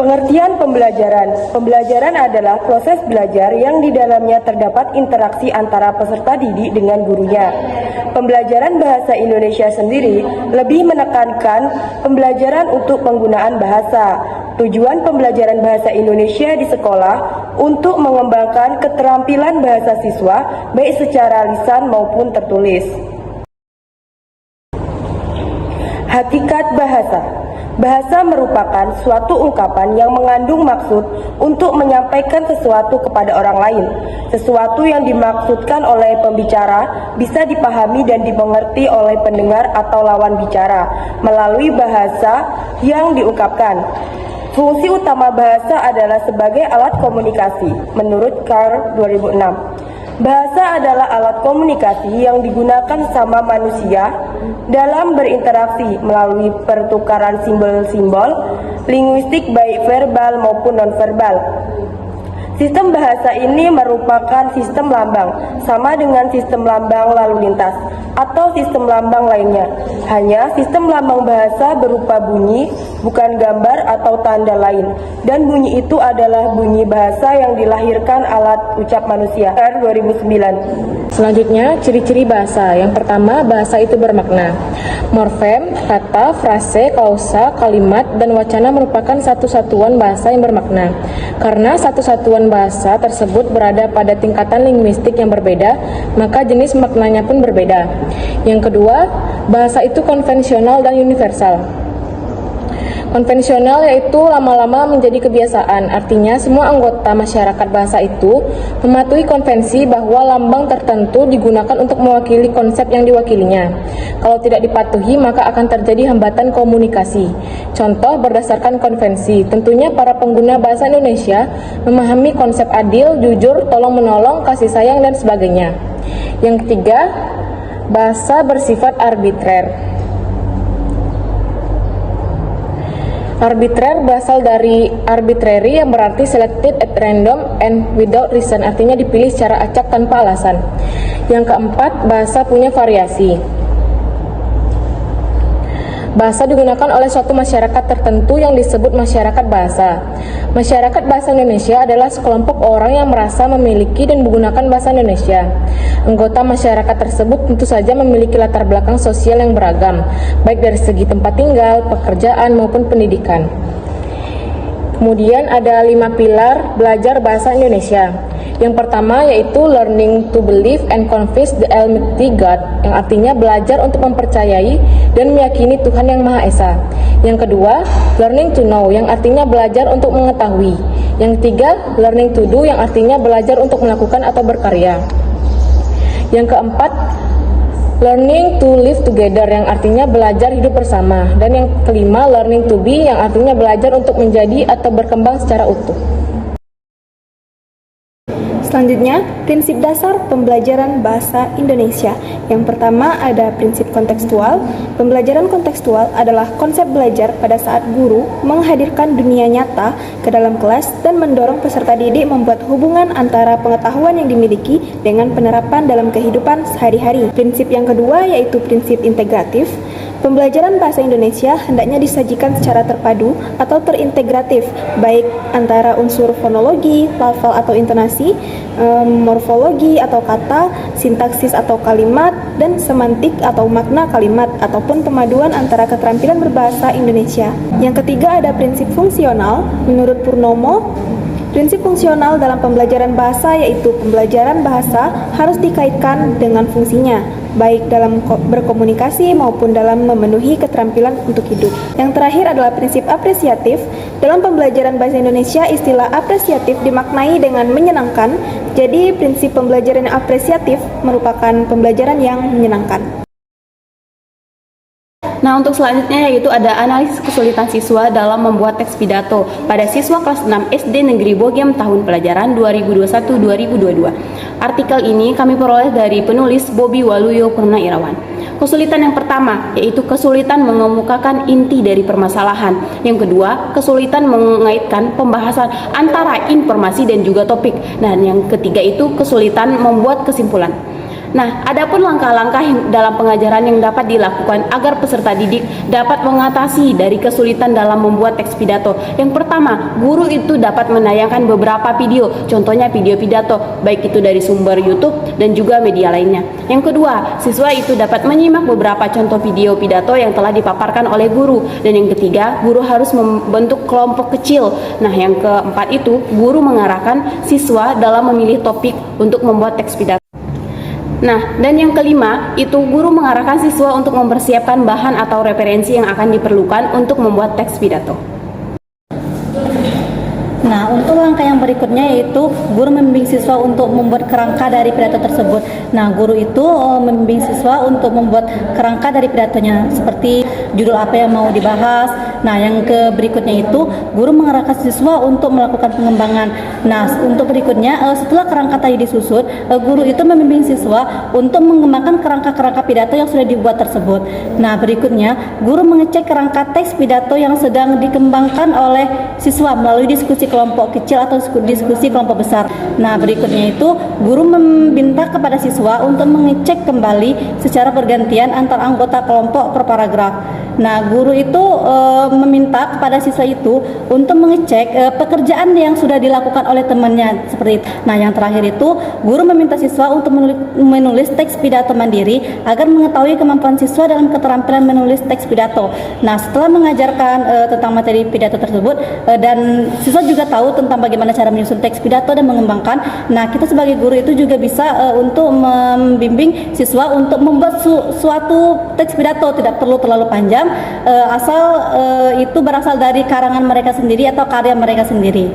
Pengertian pembelajaran. Pembelajaran adalah proses belajar yang di dalamnya terdapat interaksi antara peserta didik dengan gurunya. Pembelajaran bahasa Indonesia sendiri lebih menekankan pembelajaran untuk penggunaan bahasa. Tujuan pembelajaran bahasa Indonesia di sekolah untuk mengembangkan keterampilan bahasa siswa baik secara lisan maupun tertulis. Hakikat bahasa. Bahasa merupakan suatu ungkapan yang mengandung maksud untuk menyampaikan sesuatu kepada orang lain. Sesuatu yang dimaksudkan oleh pembicara bisa dipahami dan dimengerti oleh pendengar atau lawan bicara melalui bahasa yang diungkapkan. Fungsi utama bahasa adalah sebagai alat komunikasi, menurut Carr 2006. Bahasa adalah alat komunikasi yang digunakan sama manusia dalam berinteraksi melalui pertukaran simbol-simbol linguistik baik verbal maupun nonverbal. Sistem bahasa ini merupakan sistem lambang, sama dengan sistem lambang lalu lintas atau sistem lambang lainnya. Hanya sistem lambang bahasa berupa bunyi, bukan gambar atau tanda lain. Dan bunyi itu adalah bunyi bahasa yang dilahirkan alat ucap manusia. 2009. Selanjutnya, ciri-ciri bahasa. Yang pertama, bahasa itu bermakna. Morfem, kata, frase, klausa, kalimat, dan wacana merupakan satu satuan bahasa yang bermakna. Karena satu satuan bahasa tersebut berada pada tingkatan linguistik yang berbeda, maka jenis maknanya pun berbeda. Yang kedua, bahasa itu konvensional dan universal. Konvensional yaitu lama-lama menjadi kebiasaan, artinya semua anggota masyarakat bahasa itu mematuhi konvensi bahwa lambang tertentu digunakan untuk mewakili konsep yang diwakilinya. Kalau tidak dipatuhi, maka akan terjadi hambatan komunikasi. Contoh berdasarkan konvensi, tentunya para pengguna bahasa Indonesia memahami konsep adil, jujur, tolong-menolong, kasih sayang, dan sebagainya. Yang ketiga, bahasa bersifat arbitrer. Arbitrer berasal dari arbitrary yang berarti selected at random and without reason, artinya dipilih secara acak tanpa alasan. Yang keempat, bahasa punya variasi. Bahasa digunakan oleh suatu masyarakat tertentu yang disebut masyarakat bahasa. Masyarakat bahasa Indonesia adalah sekelompok orang yang merasa memiliki dan menggunakan bahasa Indonesia. Anggota masyarakat tersebut tentu saja memiliki latar belakang sosial yang beragam, baik dari segi tempat tinggal, pekerjaan, maupun pendidikan. Kemudian ada 5 pilar belajar bahasa Indonesia. Yang pertama yaitu learning to believe and confess the Almighty God, yang artinya belajar untuk mempercayai dan meyakini Tuhan yang Maha Esa. Yang kedua, learning to know, yang artinya belajar untuk mengetahui. Yang ketiga, learning to do, yang artinya belajar untuk melakukan atau berkarya. Yang keempat, learning to live together, yang artinya belajar hidup bersama. Dan yang kelima, learning to be, yang artinya belajar untuk menjadi atau berkembang secara utuh. Selanjutnya, prinsip dasar pembelajaran bahasa Indonesia. Yang pertama ada prinsip kontekstual. Pembelajaran kontekstual adalah konsep belajar pada saat guru menghadirkan dunia nyata ke dalam kelas dan mendorong peserta didik membuat hubungan antara pengetahuan yang dimiliki dengan penerapan dalam kehidupan sehari-hari. Prinsip yang kedua yaitu prinsip integratif. Pembelajaran bahasa Indonesia hendaknya disajikan secara terpadu atau terintegratif, baik antara unsur fonologi, lafal atau intonasi, morfologi atau kata, sintaksis atau kalimat, dan semantik atau makna kalimat, ataupun pemaduan antara keterampilan berbahasa Indonesia. Yang ketiga ada prinsip fungsional. Menurut Purnomo, prinsip fungsional dalam pembelajaran bahasa yaitu pembelajaran bahasa harus dikaitkan dengan fungsinya, baik dalam berkomunikasi maupun dalam memenuhi keterampilan untuk hidup. Yang terakhir adalah prinsip apresiatif. Dalam pembelajaran bahasa Indonesia, istilah apresiatif dimaknai dengan menyenangkan. Jadi, prinsip pembelajaran yang apresiatif merupakan pembelajaran yang menyenangkan. Nah, untuk selanjutnya yaitu ada analisis kesulitan siswa dalam membuat teks pidato pada siswa kelas 6 SD Negeri Bogem tahun pelajaran 2021-2022. Artikel ini kami peroleh dari penulis Bobi Waluyo Purnairawan. Kesulitan yang pertama yaitu kesulitan mengemukakan inti dari permasalahan. Yang kedua, kesulitan mengaitkan pembahasan antara informasi dan juga topik. Dan yang ketiga itu kesulitan membuat kesimpulan. Nah, adapun langkah-langkah dalam pengajaran yang dapat dilakukan agar peserta didik dapat mengatasi dari kesulitan dalam membuat teks pidato. Yang pertama, guru itu dapat menayangkan beberapa video, contohnya video pidato, baik itu dari sumber YouTube dan juga media lainnya. Yang kedua, siswa itu dapat menyimak beberapa contoh video pidato yang telah dipaparkan oleh guru. Dan yang ketiga, guru harus membentuk kelompok kecil. Nah, yang keempat itu, guru mengarahkan siswa dalam memilih topik untuk membuat teks pidato. Nah, dan yang kelima, itu guru mengarahkan siswa untuk mempersiapkan bahan atau referensi yang akan diperlukan untuk membuat teks pidato. Nah, untuk langkah yang berikutnya yaitu guru membimbing siswa untuk membuat kerangka dari pidato tersebut. Nah, guru itu membimbing siswa untuk membuat kerangka dari pidatonya, seperti judul apa yang mau dibahas. Nah, yang berikutnya itu guru mengarahkan siswa untuk melakukan pengembangan. Nah, untuk berikutnya setelah kerangka tadi disusun, guru itu membimbing siswa untuk mengembangkan kerangka-kerangka pidato yang sudah dibuat tersebut. Nah, berikutnya guru mengecek kerangka teks pidato yang sedang dikembangkan oleh siswa melalui diskusi kelompok kecil atau diskusi kelompok besar. Nah, berikutnya itu guru meminta kepada siswa untuk mengecek kembali secara bergantian antar anggota kelompok per paragraf. Nah, guru itu meminta kepada siswa itu untuk mengecek pekerjaan yang sudah dilakukan oleh temannya seperti itu. Nah, yang terakhir itu guru meminta siswa untuk menulis teks pidato mandiri agar mengetahui kemampuan siswa dalam keterampilan menulis teks pidato. Nah, setelah mengajarkan tentang materi pidato tersebut dan siswa juga tahu tentang bagaimana cara menyusun teks pidato dan mengembangkan. Nah, kita sebagai guru itu juga bisa untuk membimbing siswa untuk membuat suatu teks pidato, tidak perlu terlalu panjang, asal itu berasal dari karangan mereka sendiri atau karya mereka sendiri.